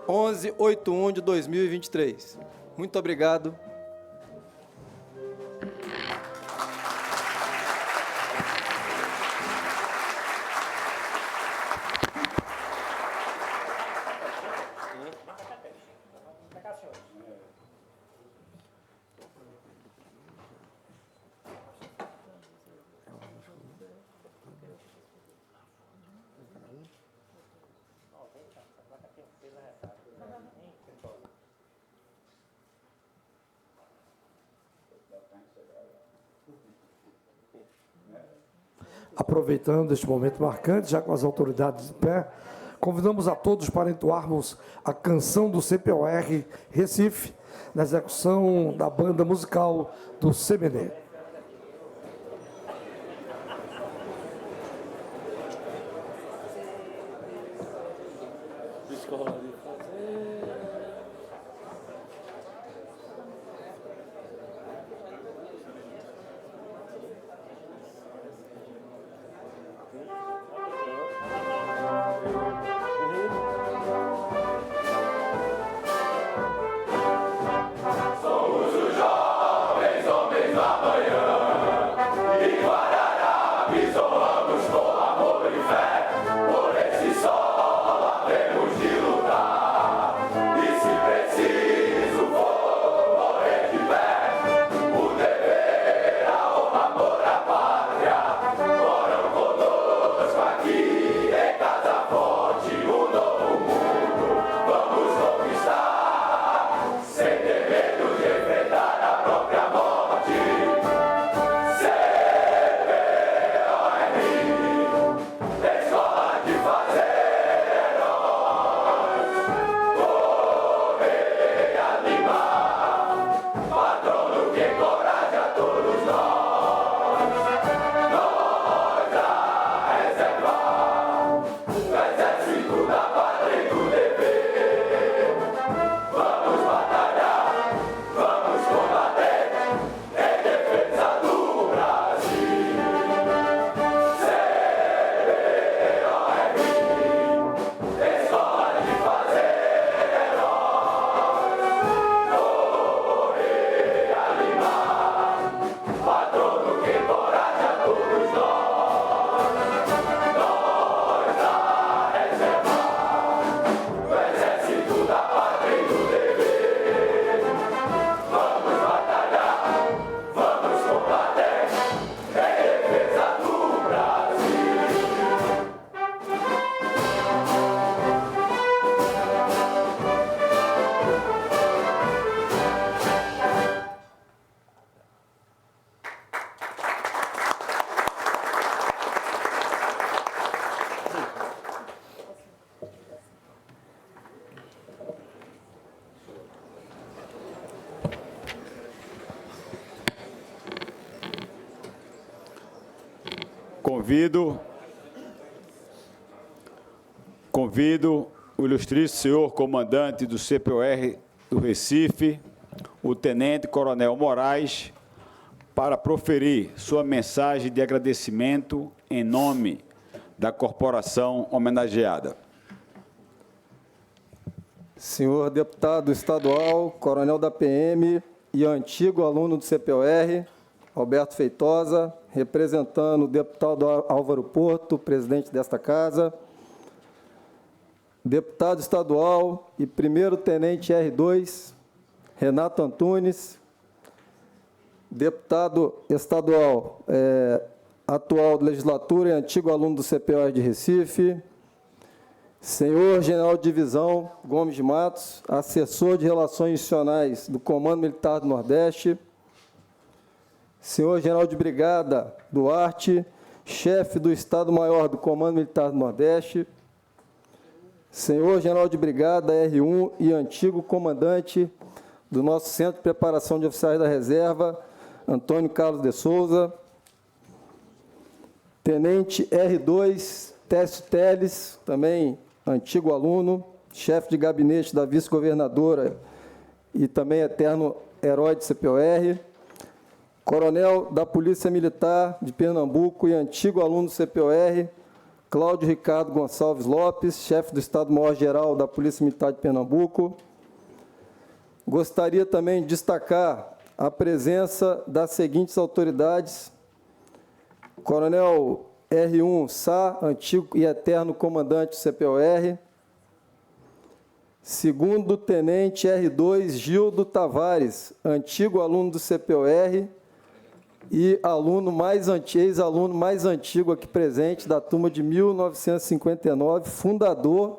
1181 de 2023. Muito obrigado. Aproveitando este momento marcante, já com as autoridades de pé, convidamos a todos para entoarmos a canção do CPOR Recife, na execução da banda musical do CBD. Por esse sol, havemos de lutar. Convido o ilustríssimo senhor comandante do CPOR do Recife, o tenente-coronel Moraes, para proferir sua mensagem de agradecimento em nome da corporação homenageada. Senhor deputado estadual, coronel da PM e antigo aluno do CPOR, Alberto Feitosa, representando o deputado Álvaro Porto, presidente desta casa, deputado estadual e primeiro-tenente R2, Renato Antunes, deputado estadual atual da legislatura e antigo aluno do CPOR de Recife, senhor general de divisão Gomes de Matos, assessor de relações institucionais do Comando Militar do Nordeste, senhor general de brigada Duarte, chefe do Estado-Maior do Comando Militar do Nordeste, senhor general de brigada R1 e antigo comandante do nosso Centro de Preparação de Oficiais da Reserva, Antônio Carlos de Souza, tenente R2 Técio Teles, também antigo aluno, chefe de gabinete da vice-governadora e também eterno herói de CPOR, coronel da Polícia Militar de Pernambuco e antigo aluno do CPOR, Cláudio Ricardo Gonçalves Lopes, chefe do Estado-Maior-Geral da Polícia Militar de Pernambuco. Gostaria também de destacar a presença das seguintes autoridades: coronel R1 Sá, antigo e eterno comandante do CPOR, segundo tenente R2 Gildo Tavares, antigo aluno do CPOR e ex-aluno mais antigo aqui presente, da turma de 1959, fundador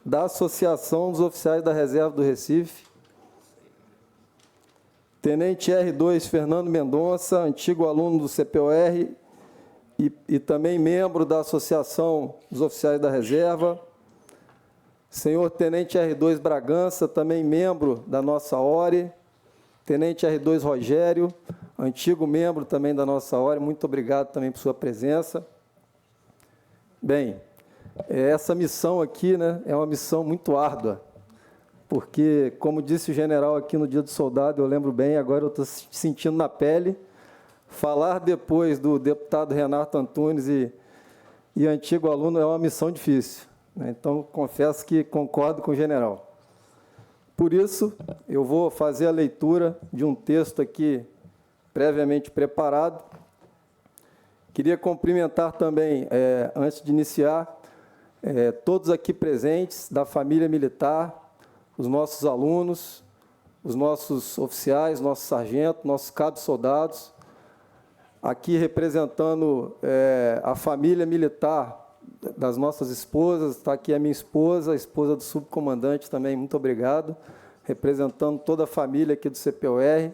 da Associação dos Oficiais da Reserva do Recife. Tenente R2 Fernando Mendonça, antigo aluno do CPOR e também membro da Associação dos Oficiais da Reserva. Senhor Tenente R2 Bragança, também membro da nossa ORE. Tenente R2 Rogério, antigo membro também da nossa ORE, muito obrigado também por sua presença. Bem, essa missão aqui, né, é uma missão muito árdua, porque, como disse o general aqui no Dia do Soldado, eu lembro bem, agora eu estou sentindo na pele, falar depois do deputado Renato Antunes e antigo aluno é uma missão difícil, né? Então, confesso que concordo com o general. Por isso, eu vou fazer a leitura de um texto aqui previamente preparado. Queria cumprimentar também, antes de iniciar, todos aqui presentes da família militar, os nossos alunos, os nossos oficiais, nossos sargentos, nossos cabos soldados, aqui representando a família militar das nossas esposas, está aqui a minha esposa, a esposa do subcomandante também, muito obrigado, representando toda a família aqui do CPOR.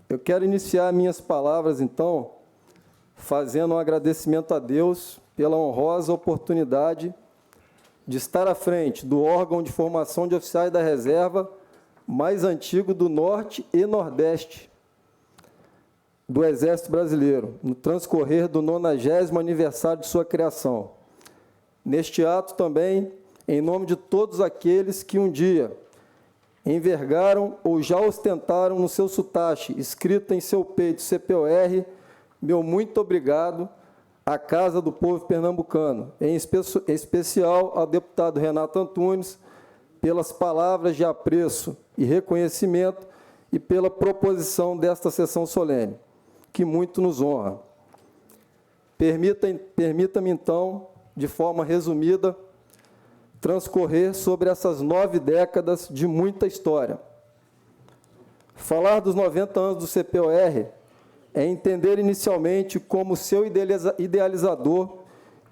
Eu quero iniciar minhas palavras, então, fazendo um agradecimento a Deus pela honrosa oportunidade de estar à frente do órgão de formação de oficiais da reserva mais antigo do Norte e Nordeste do Exército Brasileiro, no transcorrer do 90º aniversário de sua criação. Neste ato também, em nome de todos aqueles que um dia envergaram ou já ostentaram no seu sotache, escrito em seu peito CPOR, meu muito obrigado à Casa do Povo Pernambucano, em especial ao deputado Renato Antunes, pelas palavras de apreço e reconhecimento e pela proposição desta sessão solene, que muito nos honra. Permita-me, então, de forma resumida, transcorrer sobre essas 9 décadas de muita história. Falar dos 90 anos do CPOR é entender inicialmente como seu idealizador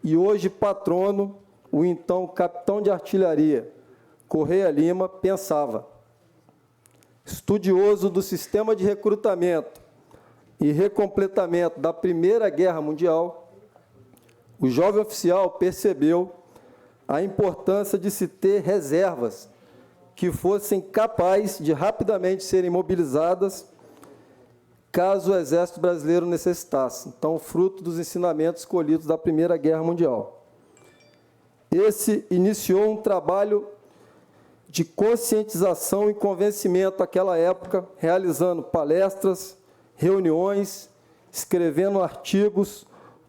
e hoje patrono, o então capitão de artilharia, Correia Lima, pensava. Estudioso do sistema de recrutamento e recompletamento da Primeira Guerra Mundial, o jovem oficial percebeu a importância de se ter reservas que fossem capazes de rapidamente serem mobilizadas caso o Exército Brasileiro necessitasse. Então, fruto dos ensinamentos colhidos da Primeira Guerra Mundial. Esse iniciou um trabalho de conscientização e convencimento naquela época, realizando palestras, reuniões, escrevendo artigos,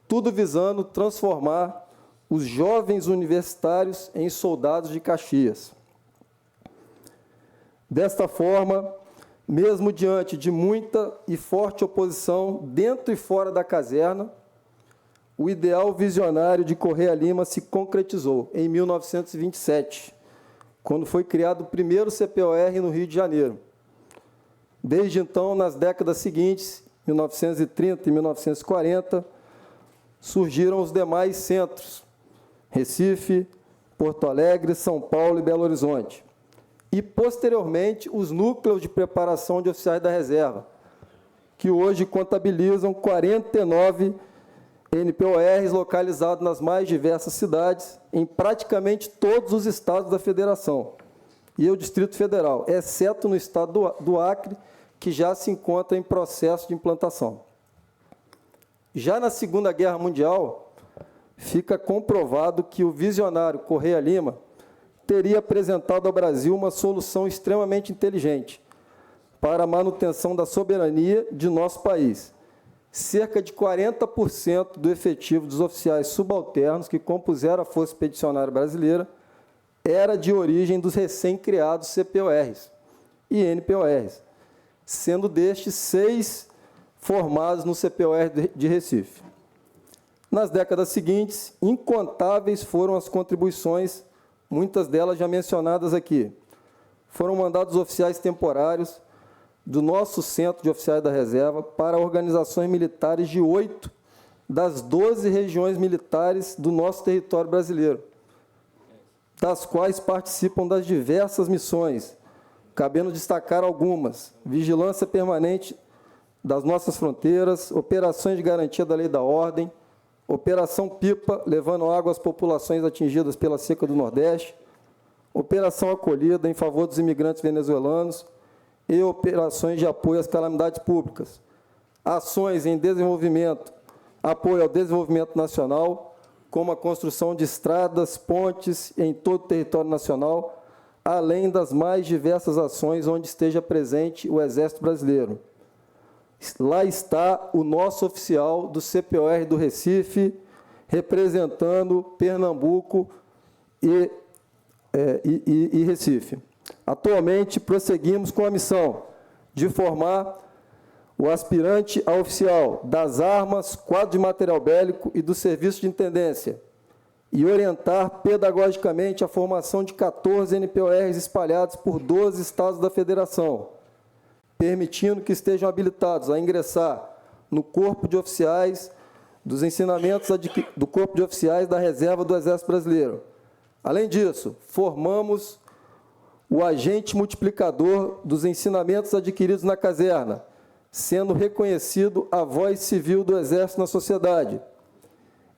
tudo visando transformar os jovens universitários em soldados de Caxias. Desta forma, mesmo diante de muita e forte oposição dentro e fora da caserna, o ideal visionário de Correia Lima se concretizou em 1927, quando foi criado o primeiro CPOR no Rio de Janeiro. Desde então, nas décadas seguintes, 1930 e 1940, surgiram os demais centros, Recife, Porto Alegre, São Paulo e Belo Horizonte. E, posteriormente, os núcleos de preparação de oficiais da reserva, que hoje contabilizam 49 NPORs localizados nas mais diversas cidades, em praticamente todos os estados da Federação e o Distrito Federal, exceto no estado do Acre, que já se encontra em processo de implantação. Já na Segunda Guerra Mundial, fica comprovado que o visionário Correia Lima teria apresentado ao Brasil uma solução extremamente inteligente para a manutenção da soberania de nosso país. Cerca de 40% do efetivo dos oficiais subalternos que compuseram a Força Expedicionária Brasileira era de origem dos recém-criados CPORs e NPORs, sendo destes 6 formados no CPOR de Recife. Nas décadas seguintes, incontáveis foram as contribuições, muitas delas já mencionadas aqui. Foram mandados oficiais temporários do nosso Centro de Oficiais da Reserva para organizações militares de 8 das 12 regiões militares do nosso território brasileiro, das quais participam das diversas missões, cabendo destacar algumas: vigilância permanente das nossas fronteiras, operações de garantia da lei e da ordem, Operação Pipa, levando água às populações atingidas pela seca do Nordeste, Operação Acolhida, em favor dos imigrantes venezuelanos, e operações de apoio às calamidades públicas, ações em desenvolvimento, apoio ao desenvolvimento nacional, como a construção de estradas, pontes em todo o território nacional, além das mais diversas ações onde esteja presente o Exército Brasileiro. Lá está o nosso oficial do CPOR do Recife, representando Pernambuco e Recife. Atualmente, prosseguimos com a missão de formar o aspirante a oficial das armas, quadro de material bélico e do serviço de intendência, e orientar pedagogicamente a formação de 14 NPORs espalhados por 12 estados da Federação, permitindo que estejam habilitados a ingressar no Corpo de Oficiais dos ensinamentos do Corpo de Oficiais da Reserva do Exército Brasileiro. Além disso, formamos o agente multiplicador dos ensinamentos adquiridos na caserna, sendo reconhecido a voz civil do Exército na sociedade,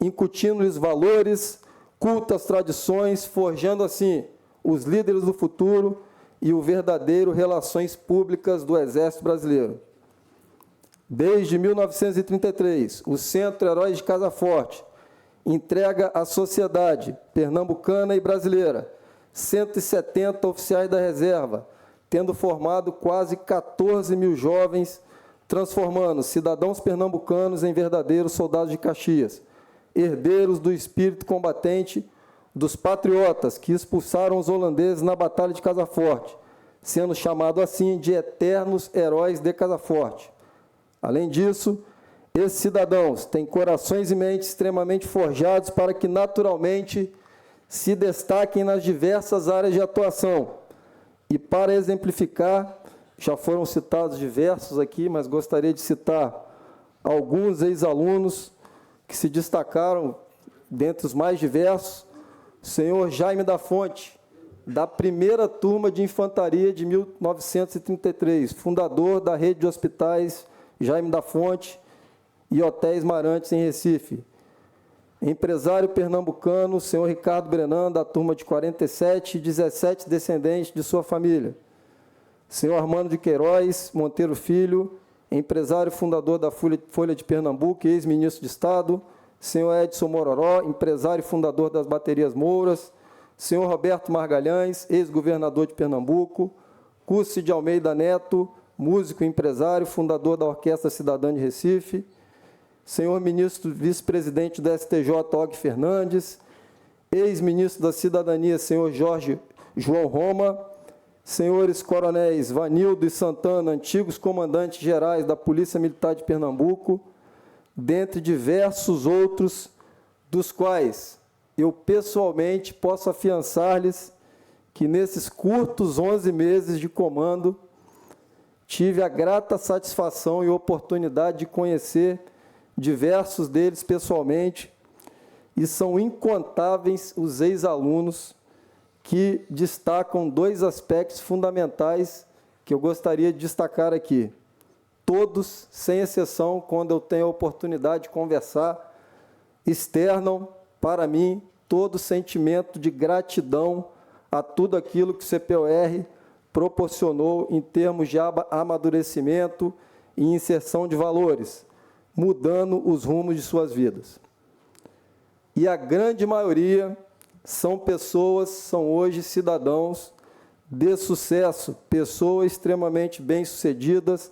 incutindo-lhes valores, culto às tradições, forjando assim os líderes do futuro e o verdadeiro relações públicas do Exército Brasileiro. Desde 1933, o Centro Heróis de Casa Forte entrega à sociedade pernambucana e brasileira 170 oficiais da reserva, tendo formado quase 14 mil jovens, transformando cidadãos pernambucanos em verdadeiros soldados de Caxias, herdeiros do espírito combatente dos patriotas que expulsaram os holandeses na Batalha de Casa Forte, sendo chamado assim de eternos heróis de Casa Forte. Além disso, esses cidadãos têm corações e mentes extremamente forjados para que, naturalmente, se destaquem nas diversas áreas de atuação. E, para exemplificar, já foram citados diversos aqui, mas gostaria de citar alguns ex-alunos que se destacaram, dentre os mais diversos: o senhor Jaime da Fonte, da primeira turma de infantaria de 1933, fundador da rede de hospitais Jaime da Fonte e hotéis Marantes, em Recife. Empresário pernambucano, o senhor Ricardo Brenan, da turma de 47, e 17 descendentes de sua família. Senhor Armando de Queiroz Monteiro Filho, empresário fundador da Folha de Pernambuco e ex-ministro de Estado, senhor Edson Mororó, empresário fundador das Baterias Mouras, senhor Roberto Margalhães, ex-governador de Pernambuco, Cussi de Almeida Neto, músico e empresário, fundador da Orquestra Cidadã de Recife, senhor ministro vice-presidente do STJ, Og Fernandes, ex-ministro da Cidadania, senhor Jorge João Roma, senhores coronéis Vanildo e Santana, antigos comandantes gerais da Polícia Militar de Pernambuco, dentre diversos outros, dos quais eu pessoalmente posso afiançar-lhes que nesses curtos 11 meses de comando tive a grata satisfação e oportunidade de conhecer diversos deles pessoalmente, e são incontáveis os ex-alunos que destacam dois aspectos fundamentais que eu gostaria de destacar aqui. Todos, sem exceção, quando eu tenho a oportunidade de conversar, externam para mim todo sentimento de gratidão a tudo aquilo que o CPOR proporcionou em termos de amadurecimento e inserção de valores, mudando os rumos de suas vidas. E a grande maioria são pessoas, são hoje cidadãos de sucesso, pessoas extremamente bem-sucedidas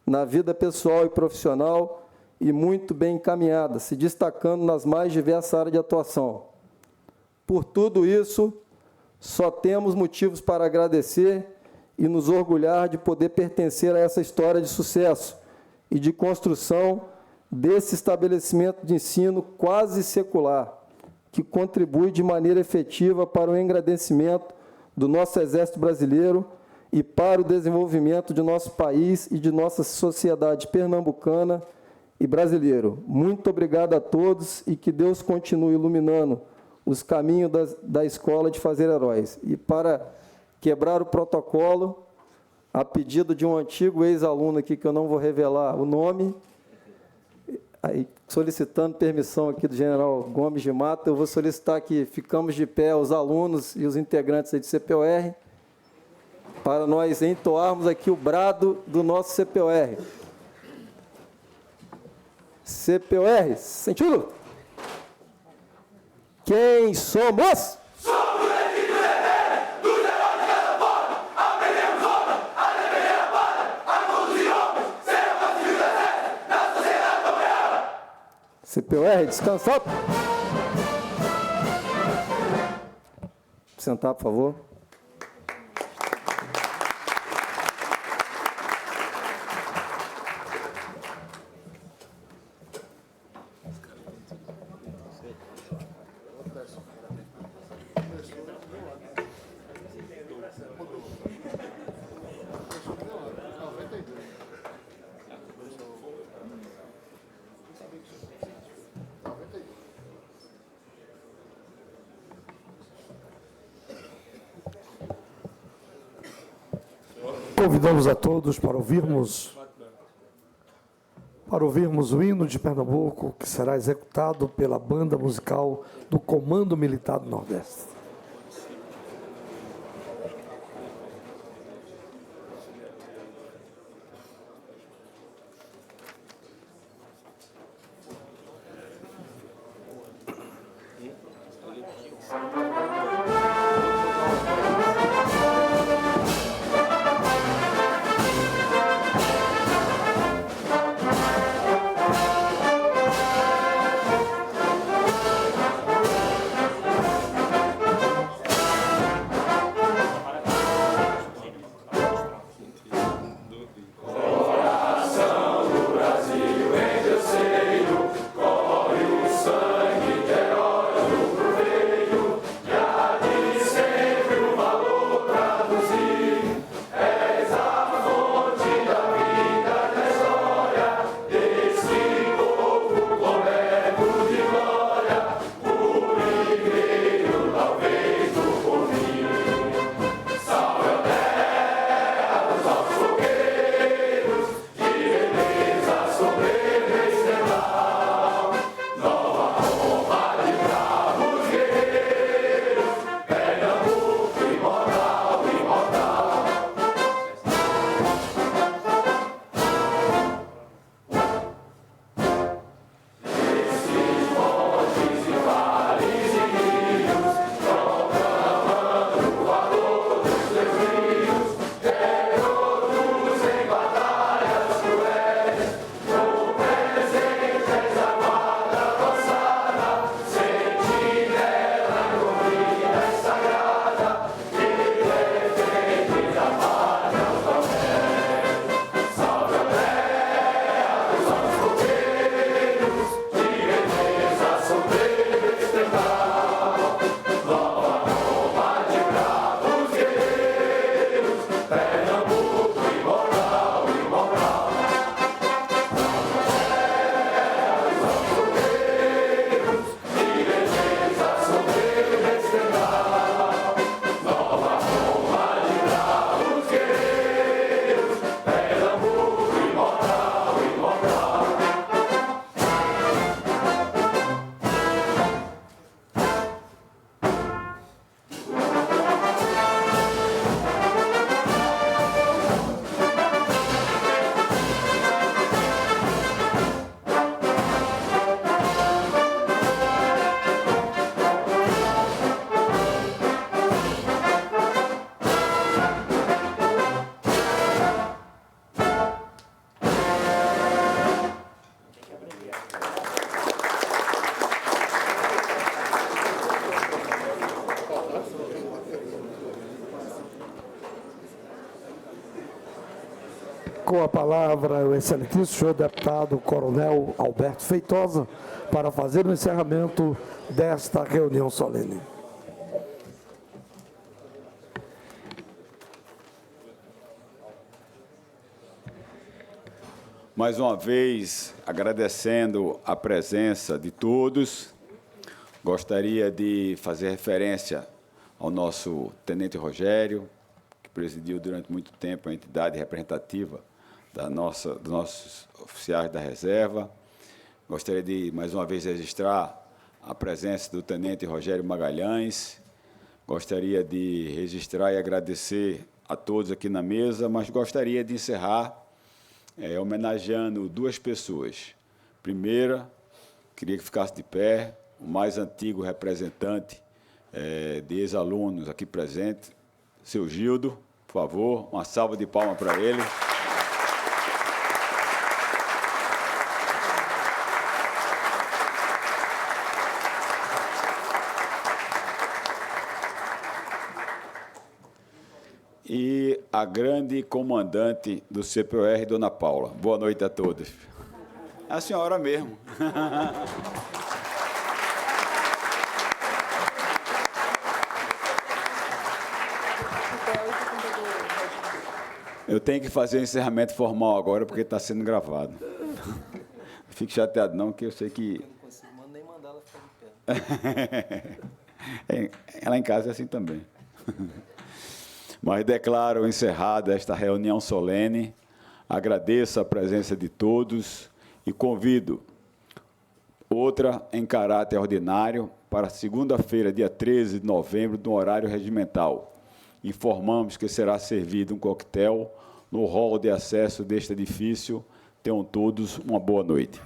na vida pessoal e profissional e muito bem encaminhadas, se destacando nas mais diversas áreas de atuação. Por tudo isso, só temos motivos para agradecer e nos orgulhar de poder pertencer a essa história de sucesso e de construção desse estabelecimento de ensino quase secular, que contribui de maneira efetiva para o engrandecimento do nosso Exército Brasileiro e para o desenvolvimento de nosso país e de nossa sociedade pernambucana e brasileiro. Muito obrigado a todos e que Deus continue iluminando os caminhos da Escola de Fazer Heróis. E para quebrar o protocolo, a pedido de um antigo ex-aluno aqui, que eu não vou revelar o nome, aí, solicitando permissão aqui do general Gomes de Mata, eu vou solicitar que ficamos de pé os alunos e os integrantes aí do CPOR, para nós entoarmos aqui o brado do nosso CPOR. CPOR, sentido? Quem somos? Somos a equipe guerreira dos heróis de cada forma. Aprendemos honra, a defender a pátria, a conduzir homens, ser a pacífico da terra, na sociedade como ela. CPOR, descansar. Sentar, por favor. Convidamos a todos para ouvirmos o hino de Pernambuco, que será executado pela banda musical do Comando Militar do Nordeste. Com a palavra, o excelentíssimo senhor deputado Coronel Alberto Feitosa, para fazer o encerramento desta reunião solene. Mais uma vez, agradecendo a presença de todos, gostaria de fazer referência ao nosso tenente Rogério, que presidiu durante muito tempo a entidade representativa dos nossos oficiais da reserva. Gostaria de, mais uma vez, registrar a presença do tenente Rogério Magalhães. Gostaria de registrar e agradecer a todos aqui na mesa, mas gostaria de encerrar homenageando duas pessoas. Primeira, queria que ficasse de pé, o mais antigo representante de ex-alunos aqui presente, seu Gildo, por favor, uma salva de palmas para ele. E a grande comandante do CPOR, Dona Paula. Boa noite a todos. É a senhora mesmo. Eu tenho que fazer o encerramento formal agora, porque está sendo gravado. Não fique chateado, não, que eu sei que... Eu não consigo nem mandar ela ficar de pé. Ela em casa é assim também. Mas declaro encerrada esta reunião solene, agradeço a presença de todos e convido outra em caráter ordinário para segunda-feira, dia 13 de novembro, no horário regimental. Informamos que será servido um coquetel no hall de acesso deste edifício. Tenham todos uma boa noite.